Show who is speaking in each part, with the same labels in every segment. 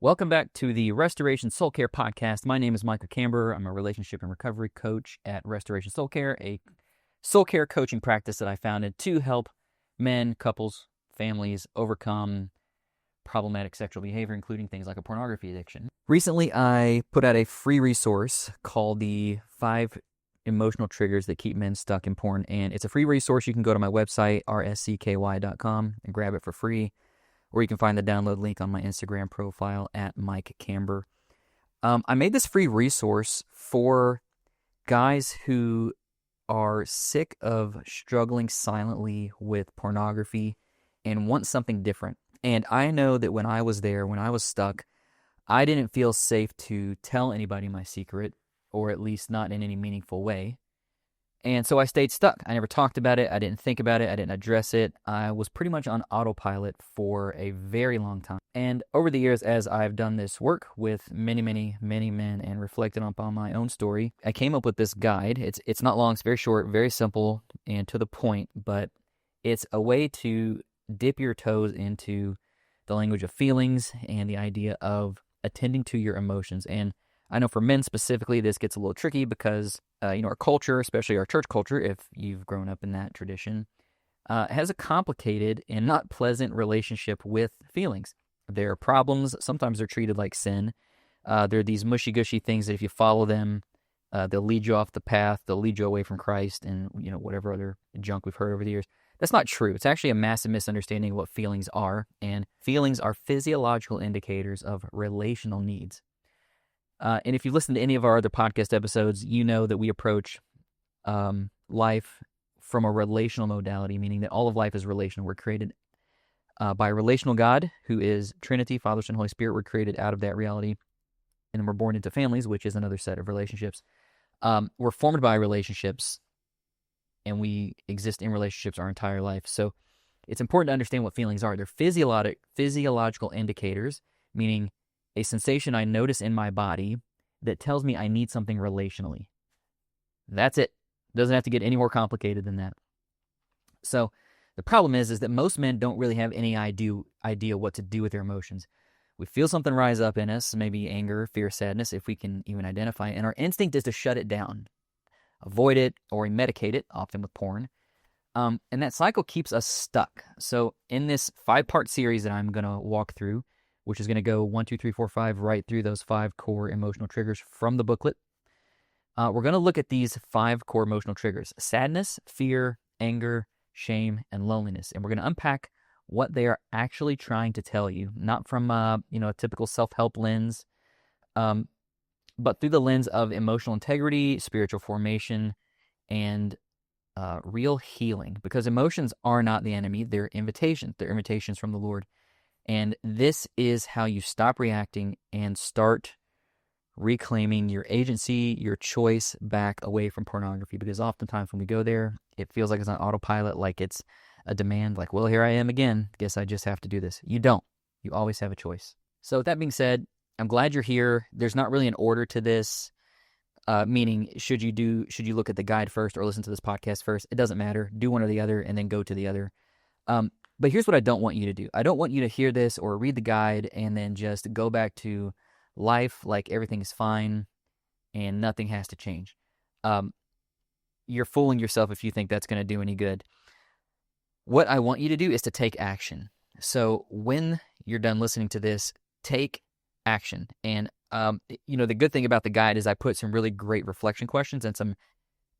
Speaker 1: Welcome back to the Restoration Soul Care Podcast. My name is Michael Camber. I'm a relationship and recovery coach at Restoration Soul Care, a soul care coaching practice that I founded to help men, couples, families overcome problematic sexual behavior, including things like a pornography addiction. Recently, I put out a free resource called the 5 Emotional Triggers That Keep Men Stuck in Porn, and it's a free resource. You can go to my website, rscky.com, and grab it for free. Or you can find the download link on my Instagram profile at Mike Camber. I made this free resource for guys who are sick of struggling silently with pornography and want something different. And I know that when I was there, when I was stuck, I didn't feel safe to tell anybody my secret, or at least not in any meaningful way. And so I stayed stuck. I never talked about it. I didn't think about it. I didn't address it. I was pretty much on autopilot for a very long time. And over the years, as I've done this work with many men and reflected upon my own story, I came up with this guide. It's not long. It's very short, very simple, and to the point. But it's a way to dip your toes into the language of feelings and the idea of attending to your emotions. And I know for men specifically, this gets a little tricky because, our culture, especially our church culture, if you've grown up in that tradition, has a complicated and not pleasant relationship with feelings. There are problems. Sometimes they're treated like sin. They're these mushy-gushy things that if you follow them, they'll lead you off the path. They'll lead you away from Christ and, whatever other junk we've heard over the years. That's not true. It's actually a massive misunderstanding of what feelings are. And feelings are physiological indicators of relational needs. And if you listen to any of our other podcast episodes, you know that we approach life from a relational modality, meaning that all of life is relational. We're created by a relational God, who is Trinity, Father, Son, Holy Spirit. We're created out of that reality, and then we're born into families, which is another set of relationships. We're formed by relationships, and we exist in relationships our entire life. So it's important to understand what feelings are. They're physiological indicators, meaning a sensation I notice in my body that tells me I need something relationally. That's it. Doesn't have to get any more complicated than that. So the problem is that most men don't really have any idea what to do with their emotions. We feel something rise up in us, maybe anger, fear, sadness, if we can even identify it, and our instinct is to shut it down, avoid it, or medicate it, often with porn. And that cycle keeps us stuck. So in this 5-part series that I'm going to walk through, which is going to go 1, 2, 3, 4, 5, right through those 5 core emotional triggers from the booklet. We're going to look at these 5 core emotional triggers: sadness, fear, anger, shame, and loneliness. And we're going to unpack what they are actually trying to tell you, not from a typical self-help lens, but through the lens of emotional integrity, spiritual formation, and real healing. Because emotions are not the enemy. They're invitations. They're invitations from the Lord. And this is how you stop reacting and start reclaiming your agency, your choice back away from pornography. Because oftentimes when we go there, it feels like it's on autopilot, like it's a demand, like, well, here I am again. Guess I just have to do this. You don't. You always have a choice. So with that being said, I'm glad you're here. There's not really an order to this, meaning should you look at the guide first or listen to this podcast first? It doesn't matter. Do one or the other and then go to the other. But here's what I don't want you to do. I don't want you to hear this or read the guide and then just go back to life like everything is fine and nothing has to change. You're fooling yourself if you think that's going to do any good. What I want you to do is to take action. So when you're done listening to this, take action. And, the good thing about the guide is I put some really great reflection questions and some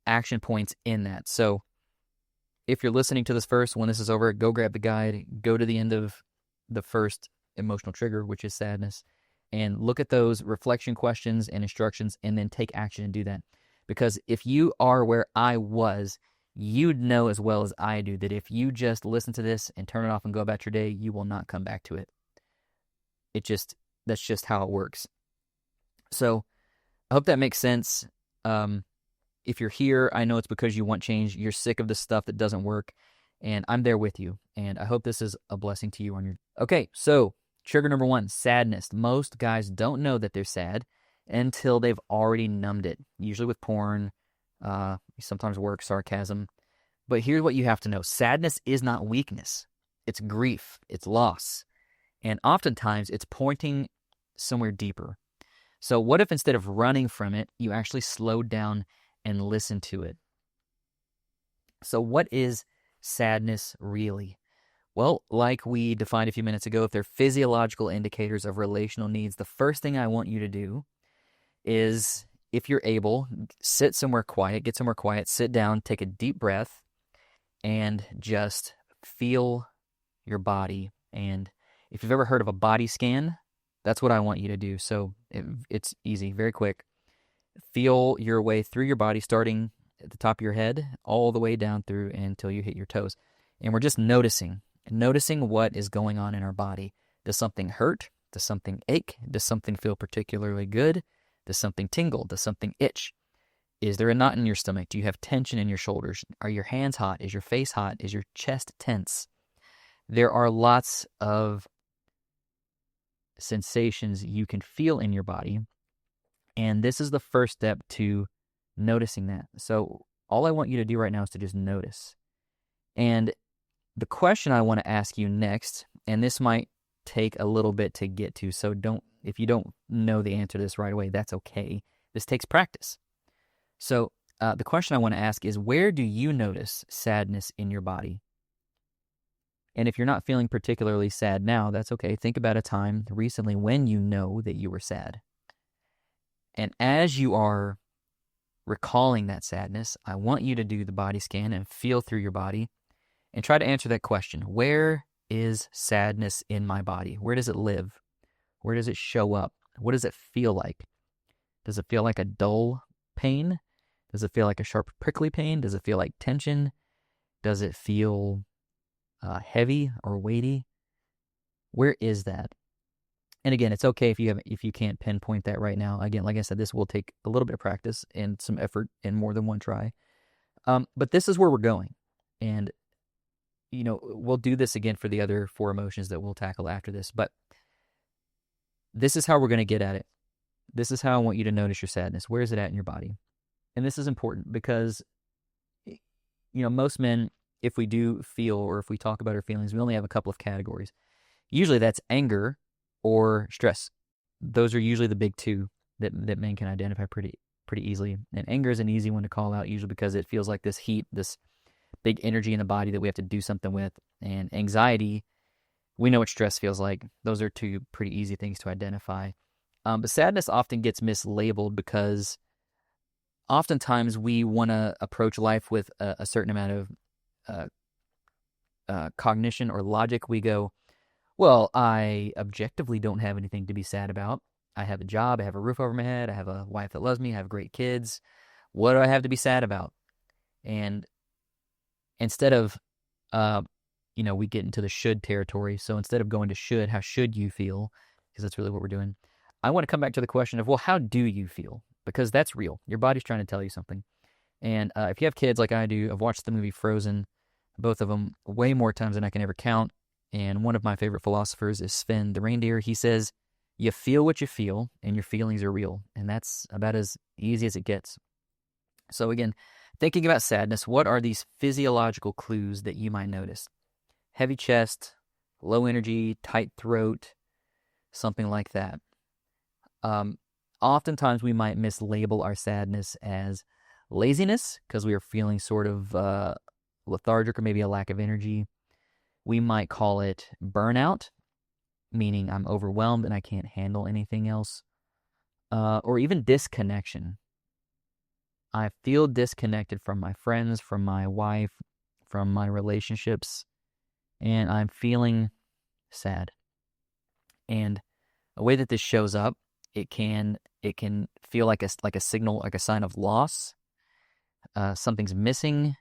Speaker 1: action points in that. So if you're listening to this first, when this is over, go grab the guide, go to the end of the first emotional trigger, which is sadness, and look at those reflection questions and instructions, and then take action and do that. Because if you are where I was, you'd know as well as I do that if you just listen to this and turn it off and go about your day, you will not come back to it. That's just how it works. So I hope that makes sense. If you're here, I know it's because you want change. You're sick of the stuff that doesn't work, and I'm there with you. And I hope this is a blessing to you on your... Okay, so trigger number 1, sadness. Most guys don't know that they're sad until they've already numbed it, usually with porn, sometimes work, sarcasm. But here's what you have to know. Sadness is not weakness. It's grief. It's loss. And oftentimes it's pointing somewhere deeper. So what if instead of running from it, you actually slowed down and listened to it? So what is sadness really? Well, like we defined a few minutes ago, if they're physiological indicators of relational needs, the first thing I want you to do is, if you're able, sit somewhere quiet, get somewhere quiet, sit down, take a deep breath, and just feel your body. And if you've ever heard of a body scan, that's what I want you to do. So it's easy, very quick. Feel your way through your body, starting at the top of your head, all the way down through until you hit your toes. And we're just noticing what is going on in our body. Does something hurt? Does something ache? Does something feel particularly good? Does something tingle? Does something itch? Is there a knot in your stomach? Do you have tension in your shoulders? Are your hands hot? Is your face hot? Is your chest tense? There are lots of sensations you can feel in your body, and this is the first step to noticing that. So all I want you to do right now is to just notice. And the question I want to ask you next, and this might take a little bit to get to, so if you don't know the answer to this right away, that's okay. This takes practice. So the question I want to ask is, where do you notice sadness in your body? And if you're not feeling particularly sad now, that's okay. Think about a time recently when you know that you were sad. And as you are recalling that sadness, I want you to do the body scan and feel through your body and try to answer that question. Where is sadness in my body? Where does it live? Where does it show up? What does it feel like? Does it feel like a dull pain? Does it feel like a sharp, prickly pain? Does it feel like tension? Does it feel heavy or weighty? Where is that? And again, it's okay if you can't pinpoint that right now. Again, like I said, this will take a little bit of practice and some effort and more than one try. But this is where we're going. And, we'll do this again for the other 4 emotions that we'll tackle after this. But this is how we're going to get at it. This is how I want you to notice your sadness. Where is it at in your body? And this is important because, most men, if we do feel or if we talk about our feelings, we only have a couple of categories. Usually that's anger or stress. Those are usually the big two that men can identify pretty easily. And anger is an easy one to call out, usually because it feels like this heat, this big energy in the body that we have to do something with. And anxiety, we know what stress feels like. Those are 2 pretty easy things to identify. But sadness often gets mislabeled because oftentimes we want to approach life with a certain amount of cognition or logic. We go, well, I objectively don't have anything to be sad about. I have a job, I have a roof over my head, I have a wife that loves me, I have great kids. What do I have to be sad about? And instead of, we get into the should territory. So instead of going to should, how should you feel? Because that's really what we're doing. I want to come back to the question of, well, how do you feel? Because that's real. Your body's trying to tell you something. And if you have kids like I do, I've watched the movie Frozen, both of them way more times than I can ever count. And one of my favorite philosophers is Sven the reindeer. He says, you feel what you feel, and your feelings are real. And that's about as easy as it gets. So again, thinking about sadness, what are these physiological clues that you might notice? Heavy chest, low energy, tight throat, something like that. Oftentimes we might mislabel our sadness as laziness because we are feeling sort of lethargic or maybe a lack of energy. We might call it burnout, meaning I'm overwhelmed and I can't handle anything else. Or even disconnection. I feel disconnected from my friends, from my wife, from my relationships, and I'm feeling sad. And a way that this shows up, it can feel like a signal, like a sign of loss. Something's missing,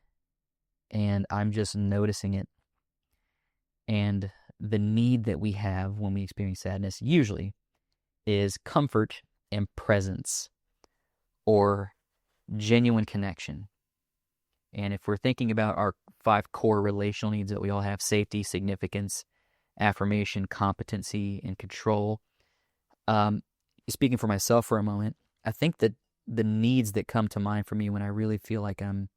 Speaker 1: and I'm just noticing it. And the need that we have when we experience sadness usually is comfort and presence, or genuine connection. And if we're thinking about our 5 core relational needs that we all have: safety, significance, affirmation, competency, and control. Speaking for myself for a moment, I think that the needs that come to mind for me when I really feel like I'm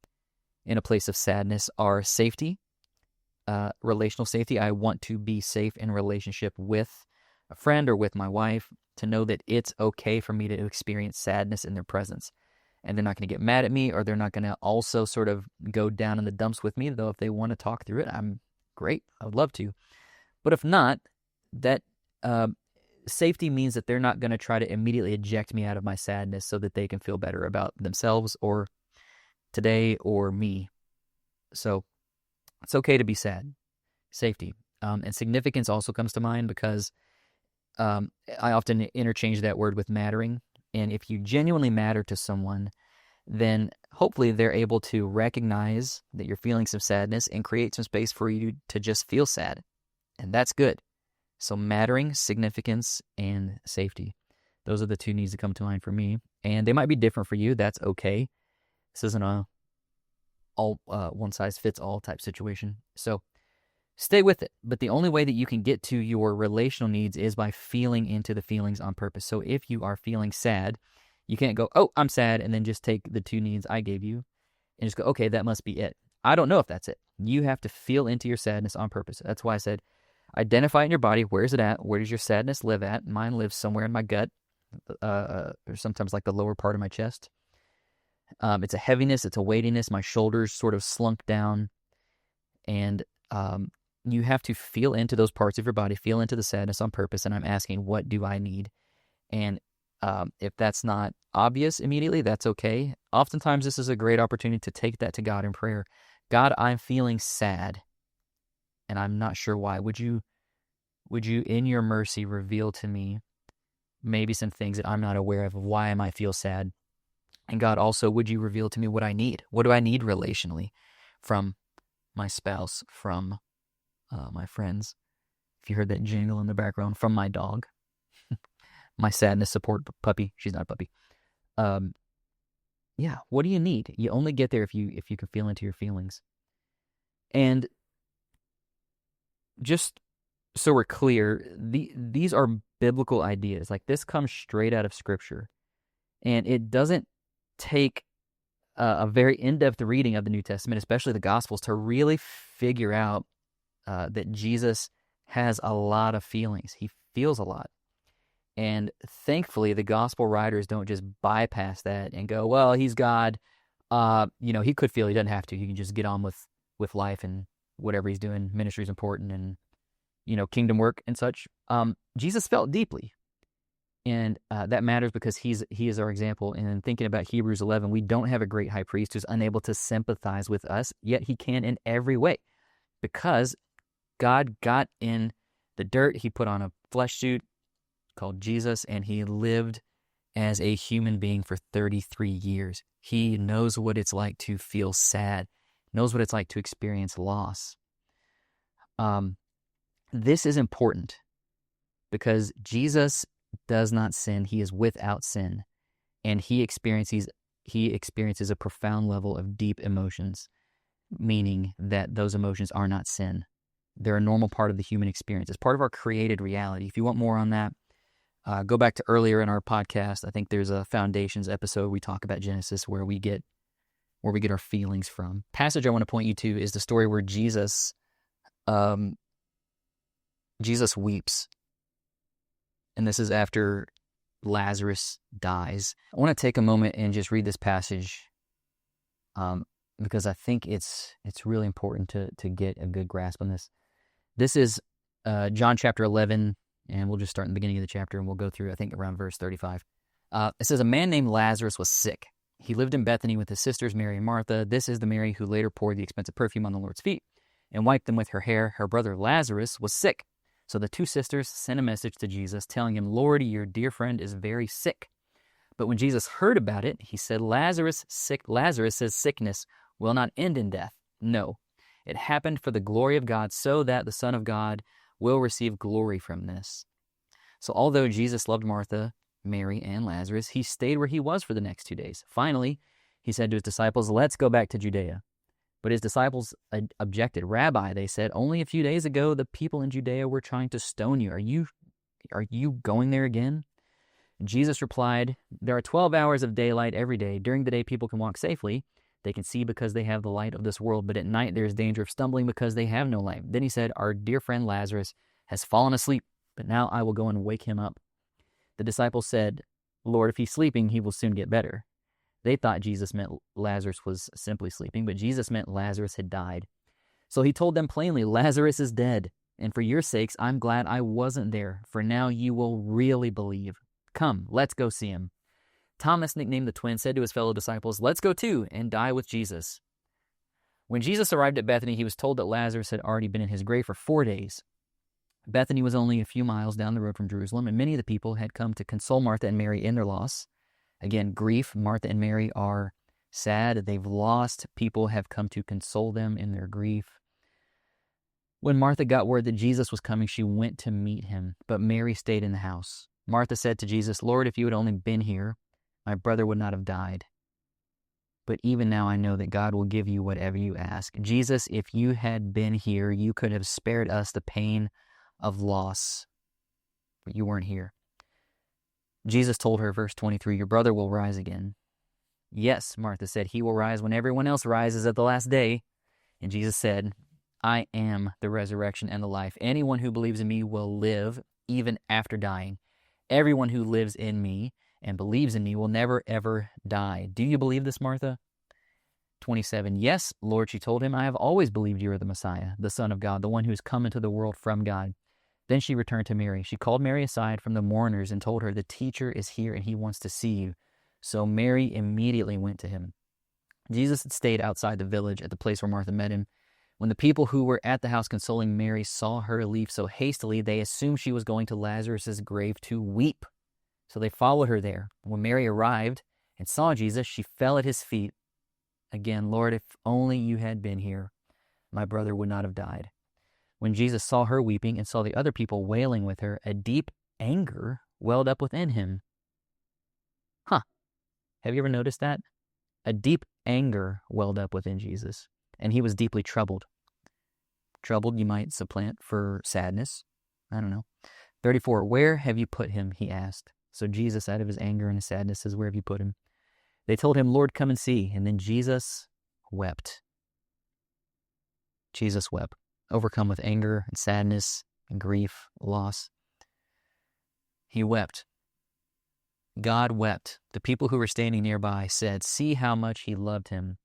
Speaker 1: in a place of sadness are safety, relational safety. I want to be safe in relationship with a friend or with my wife, to know that it's okay for me to experience sadness in their presence. And they're not going to get mad at me, or they're not going to also sort of go down in the dumps with me, though if they want to talk through it, I'm great. I would love to. But if not, that safety means that they're not going to try to immediately eject me out of my sadness so that they can feel better about themselves or today or me. So it's okay to be sad. Safety. And significance also comes to mind because I often interchange that word with mattering. And if you genuinely matter to someone, then hopefully they're able to recognize that you're feeling some sadness and create some space for you to just feel sad. And that's good. So mattering, significance, and safety. Those are the two needs that come to mind for me. And they might be different for you. That's okay. This isn't a all one-size-fits-all type situation. So stay with it. But the only way that you can get to your relational needs is by feeling into the feelings on purpose. So if you are feeling sad, you can't go, oh, I'm sad, and then just take the two needs I gave you and just go, okay, that must be it. I don't know if that's it. You have to feel into your sadness on purpose. That's why I said, identify in your body. Where's it at? Where does your sadness live at? Mine lives somewhere in my gut, or sometimes like the lower part of my chest. It's a heaviness. It's a weightiness. My shoulders sort of slunk down. And you have to feel into those parts of your body, feel into the sadness on purpose. And I'm asking, what do I need? And if that's not obvious immediately, that's okay. Oftentimes, this is a great opportunity to take that to God in prayer. God, I'm feeling sad, and I'm not sure why. Would you, in your mercy, reveal to me maybe some things that I'm not aware of why I might feel sad? And God, also, would you reveal to me what I need? What do I need relationally from my spouse, from my friends? If you heard that jingle in the background, from my dog, my sadness support puppy. She's not a puppy. Yeah, what do you need? You only get there if you can feel into your feelings. And just so we're clear, these are biblical ideas. Like, this comes straight out of Scripture. And it doesn't take a very in-depth reading of the New Testament, especially the Gospels, to really figure out that Jesus has a lot of feelings. He feels a lot. And thankfully, the Gospel writers don't just bypass that and go, well, he's God. He could feel, he doesn't have to. He can just get on with life and whatever he's doing. Ministry is important and, kingdom work and such. Jesus felt deeply. And that matters because he is our example. And in thinking about Hebrews 11, we don't have a great high priest who's unable to sympathize with us, yet he can in every way. Because God got in the dirt, he put on a flesh suit called Jesus, and he lived as a human being for 33 years. He knows what it's like to feel sad, knows what it's like to experience loss. This is important because Jesus does not sin. He is without sin, and he experiences a profound level of deep emotions, meaning that those emotions are not sin. They're a normal part of the human experience. It's part of our created reality. If you want more on that, go back to earlier in our podcast. I think there's a Foundations episode. We talk about Genesis, where we get our feelings from. Passage I want to point you to is the story where Jesus weeps. And this is after Lazarus dies. I want to take a moment and just read this passage because I think it's really important to get a good grasp on this. This is John chapter 11, and we'll just start in the beginning of the chapter, and we'll go through, I think, around verse 35. It says, a man named Lazarus was sick. He lived in Bethany with his sisters Mary and Martha. This is the Mary who later poured the expensive perfume on the Lord's feet and wiped them with her hair. Her brother Lazarus was sick. So the two sisters sent a message to Jesus telling him, Lord, your dear friend is very sick. But when Jesus heard about it, he said, Lazarus' sickness will not end in death. No, it happened for the glory of God, so that the Son of God will receive glory from this. So although Jesus loved Martha, Mary, and Lazarus, he stayed where he was for the next 2 days. Finally, he said to his disciples, let's go back to Judea. But his disciples objected. Rabbi, they said, only a few days ago the people in Judea were trying to stone you. Are you going there again? Jesus replied, there are 12 hours of daylight every day. During the day people can walk safely. They can see because they have the light of this world. But at night there is danger of stumbling because they have no light. Then he said, our dear friend Lazarus has fallen asleep. but now I will go and wake him up." The disciples said, "Lord, if he's sleeping, he will soon get better." They thought Jesus meant Lazarus was simply sleeping, but Jesus meant Lazarus had died. So he told them plainly, "Lazarus is dead, and for your sakes, I'm glad I wasn't there, for now you will really believe. Come, let's go see him." Thomas, nicknamed the twin, said to his fellow disciples, "Let's go too and die with Jesus." When Jesus arrived at Bethany, he was told that Lazarus had already been in his grave for 4 days. Bethany was only a few miles down the road from Jerusalem, and many of the people had come to console Martha and Mary in their loss. Again, grief. Martha and Mary are sad. They've lost. People have come to console them in their grief. When Martha got word that Jesus was coming, she went to meet him, but Mary stayed in the house. Martha said to Jesus, "Lord, if you had only been here, my brother would not have died. But even now I know that God will give you whatever you ask." Jesus, if you had been here, you could have spared us the pain of loss, but you weren't here. Jesus told her, verse 23, "Your brother will rise again." "Yes," Martha said, "he will rise when everyone else rises at the last day." And Jesus said, "I am the resurrection and the life. Anyone who believes in me will live even after dying. Everyone who lives in me and believes in me will never, ever die. Do you believe this, Martha?" 27, "Yes, Lord," she told him, "I have always believed you are the Messiah, the Son of God, the one who has come into the world from God." Then she returned to Mary. She called Mary aside from the mourners and told her, "The teacher is here and he wants to see you." So Mary immediately went to him. Jesus had stayed outside the village at the place where Martha met him. When the people who were at the house consoling Mary saw her leave so hastily, they assumed she was going to Lazarus' grave to weep. So they followed her there. When Mary arrived and saw Jesus, she fell at his feet. Again, "Lord, if only you had been here, my brother would not have died." When Jesus saw her weeping and saw the other people wailing with her, a deep anger welled up within him. Have you ever noticed that? A deep anger welled up within Jesus, and he was deeply troubled. Troubled, you might supplant for sadness. I don't know. 34, "Where have you put him?" he asked. So Jesus, out of his anger and his sadness, says, "Where have you put him?" They told him, "Lord, come and see." And then Jesus wept. Jesus wept, overcome with anger and sadness and grief, loss. He wept. God wept. The people who were standing nearby said, "See how much he loved him."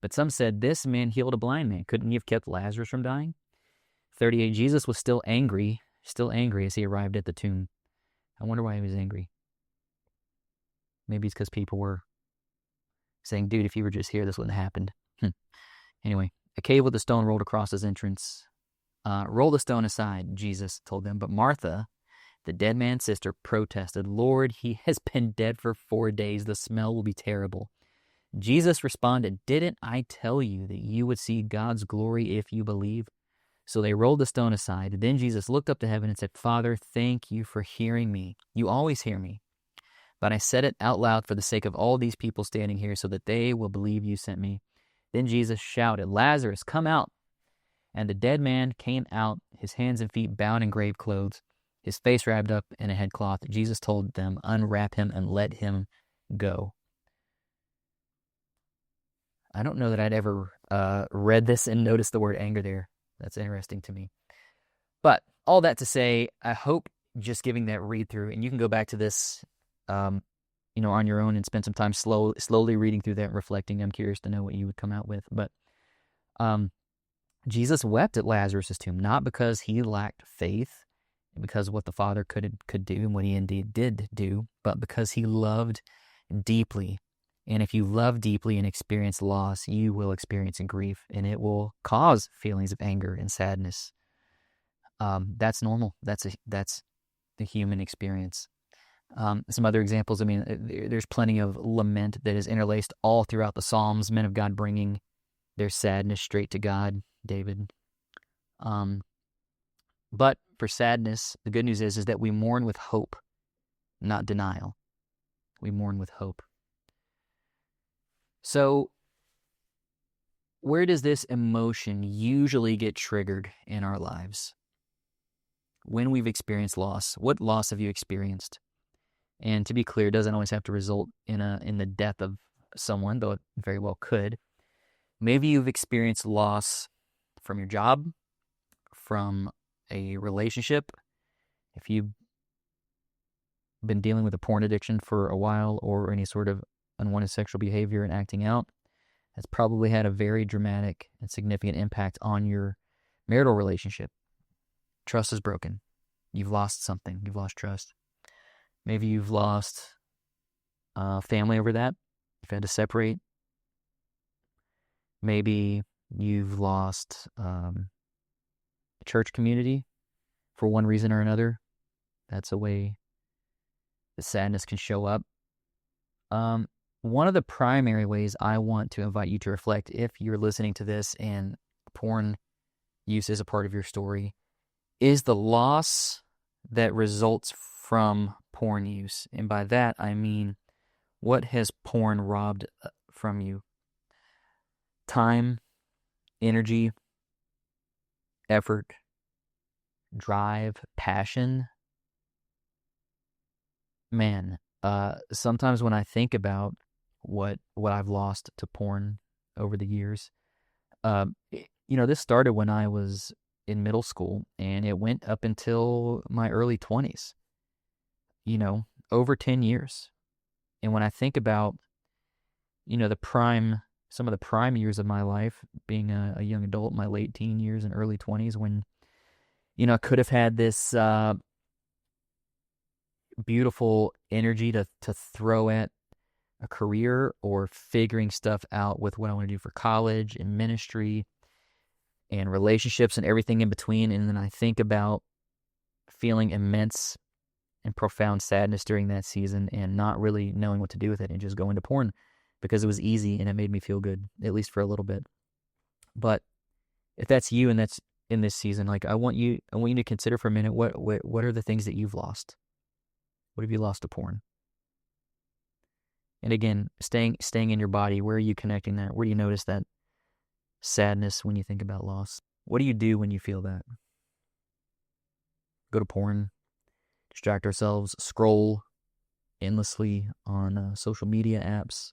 Speaker 1: But some said, "This man healed a blind man. Couldn't he have kept Lazarus from dying?" 38, Jesus was still angry as he arrived at the tomb. I wonder why he was angry. Maybe it's because people were saying, "Dude, if you were just here, this wouldn't have happened." Anyway, a cave with a stone rolled across his entrance. "Roll the stone aside," Jesus told them. But Martha, the dead man's sister, protested, "Lord, he has been dead for 4 days. The smell will be terrible." Jesus responded, "Didn't I tell you that you would see God's glory if you believe?" So they rolled the stone aside. Then Jesus looked up to heaven and said, "Father, thank you for hearing me. You always hear me. But I said it out loud for the sake of all these people standing here so that they will believe you sent me." Then Jesus shouted, "Lazarus, come out." And the dead man came out, his hands and feet bound in grave clothes, his face wrapped up in a headcloth. Jesus told them, "Unwrap him and let him go." I don't know that I'd ever read this and noticed the word anger there. That's interesting to me. But all that to say, I hope just giving that read through, and you can go back to this, on your own and spend some time slowly reading through that and reflecting. I'm curious to know what you would come out with. But Jesus wept at Lazarus' tomb, not because he lacked faith, because of what the Father could do and what he indeed did do, but because he loved deeply. And if you love deeply and experience loss, you will experience grief, and it will cause feelings of anger and sadness. That's normal. That's the human experience. Some other examples, there's plenty of lament that is interlaced all throughout the Psalms, men of God bringing their sadness straight to God, David. But for sadness, the good news is that we mourn with hope, not denial. We mourn with hope. So, where does this emotion usually get triggered in our lives? When we've experienced loss. What loss have you experienced? And to be clear, it doesn't always have to result in the death of someone, though it very well could. Maybe you've experienced loss from your job, from a relationship, If you've been dealing with a porn addiction for a while or any sort of unwanted sexual behavior and acting out, that's probably had a very dramatic and significant impact on your marital relationship. Trust is broken. You've lost something. You've lost trust. Maybe you've lost family over that. You've had to separate. Maybe you've lost church community for one reason or another. That's a way the sadness can show up. One of the primary ways I want to invite you to reflect, if you're listening to this and porn use is a part of your story, is the loss that results from porn use. And by that, I mean, what has porn robbed from you? Time, energy, effort, drive, passion. Man, sometimes when I think about what I've lost to porn over the years, this started when I was in middle school, and it went up until my early 20s, over 10 years. And when I think about, some of the prime years of my life, being a young adult, my late teen years and early 20s, when, I could have had this beautiful energy to throw at a career or figuring stuff out with what I want to do for college and ministry and relationships and everything in between. And then I think about feeling immense and profound sadness during that season and not really knowing what to do with it and just going to porn because it was easy and it made me feel good, at least for a little bit. But if that's you and that's in this season, like I want you to consider for a minute, what are the things that you've lost? What have you lost to porn? And again, staying in your body, where are you connecting that? Where do you notice that sadness when you think about loss? What do you do when you feel that? Go to porn, distract ourselves, scroll endlessly on social media apps.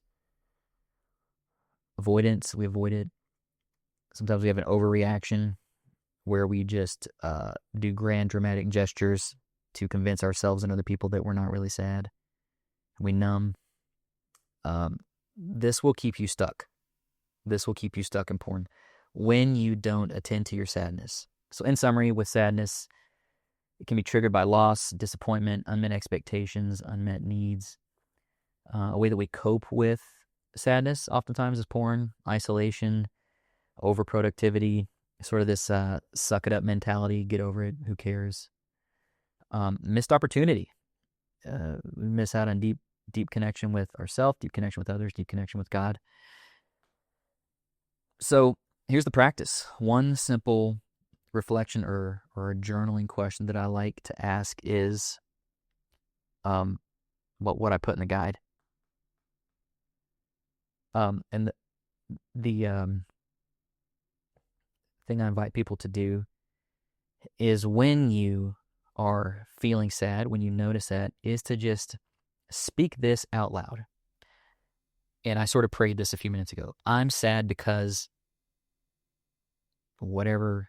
Speaker 1: Avoidance, we avoid it. Sometimes we have an overreaction where we just do grand dramatic gestures to convince ourselves and other people that we're not really sad. We numb. This will keep you stuck. This will keep you stuck in porn when you don't attend to your sadness. So in summary, with sadness, it can be triggered by loss, disappointment, unmet expectations, unmet needs. A way that we cope with sadness oftentimes is porn, isolation, overproductivity, sort of this suck it up mentality, get over it, who cares. Missed opportunity. We miss out on deep connection with ourselves, deep connection with others, deep connection with God. So here's the practice. One simple reflection or a journaling question that I like to ask is what I put in the guide. And the thing I invite people to do is when you are feeling sad, when you notice that, is to just speak this out loud. And I sort of prayed this a few minutes ago. I'm sad because whatever's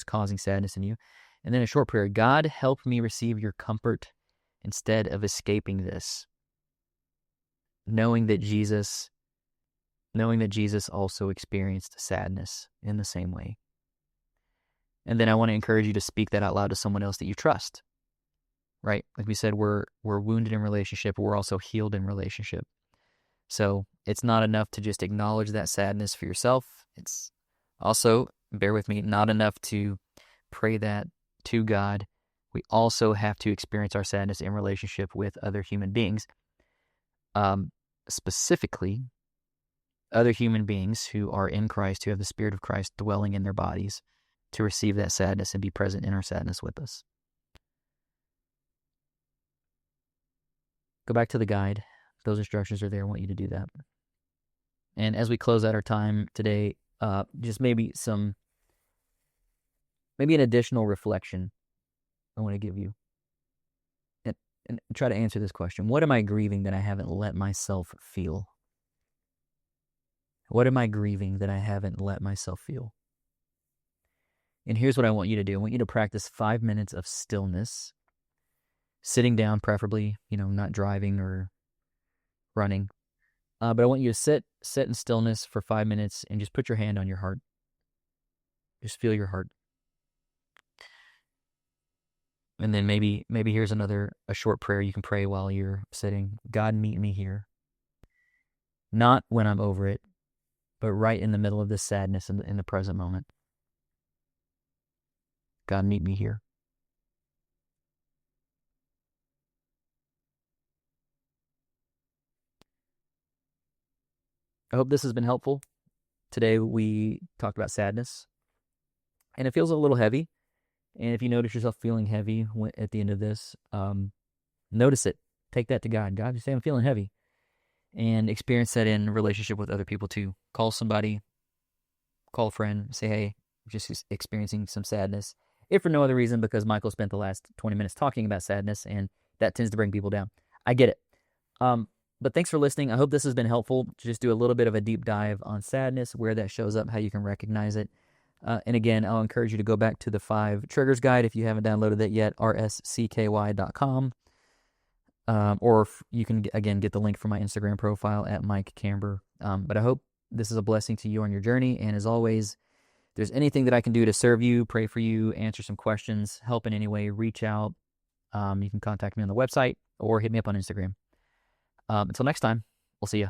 Speaker 1: causing sadness in you. And then a short prayer. God, help me receive your comfort instead of escaping this. Knowing that Jesus also experienced sadness in the same way. And then I want to encourage you to speak that out loud to someone else that you trust. Right? Like we said, we're wounded in relationship, but we're also healed in relationship. So it's not enough to just acknowledge that sadness for yourself. It's also, bear with me, not enough to pray that to God. We also have to experience our sadness in relationship with other human beings. Specifically, other human beings who are in Christ, who have the Spirit of Christ dwelling in their bodies, to receive that sadness and be present in our sadness with us. Go back to the guide. Those instructions are there. I want you to do that. And as we close out our time today, just maybe an additional reflection I want to give you. And try to answer this question. What am I grieving that I haven't let myself feel? What am I grieving that I haven't let myself feel? And here's what I want you to do. I want you to practice 5 minutes of stillness, sitting down preferably, not driving or running. But I want you to sit in stillness for 5 minutes and just put your hand on your heart. Just feel your heart. And then maybe here's a short prayer you can pray while you're sitting. God, meet me here. Not when I'm over it, but right in the middle of this sadness in the present moment. God, meet me here. I hope this has been helpful. Today we talked about sadness, and it feels a little heavy. And if you notice yourself feeling heavy at the end of this, notice it. Take that to God. God, you say I'm feeling heavy. And experience that in relationship with other people too. Call somebody, call a friend, say, hey, I'm just experiencing some sadness. If for no other reason, because Michael spent the last 20 minutes talking about sadness, and that tends to bring people down. I get it. But thanks for listening. I hope this has been helpful to just do a little bit of a deep dive on sadness, where that shows up, how you can recognize it. And again, I'll encourage you to go back to the 5 Triggers Guide if you haven't downloaded that yet, rscky.com. Or you can, again, get the link from my Instagram profile at Mike Camber. But I hope this is a blessing to you on your journey. And as always, if there's anything that I can do to serve you, pray for you, answer some questions, help in any way, reach out. You can contact me on the website or hit me up on Instagram. Until next time, we'll see you.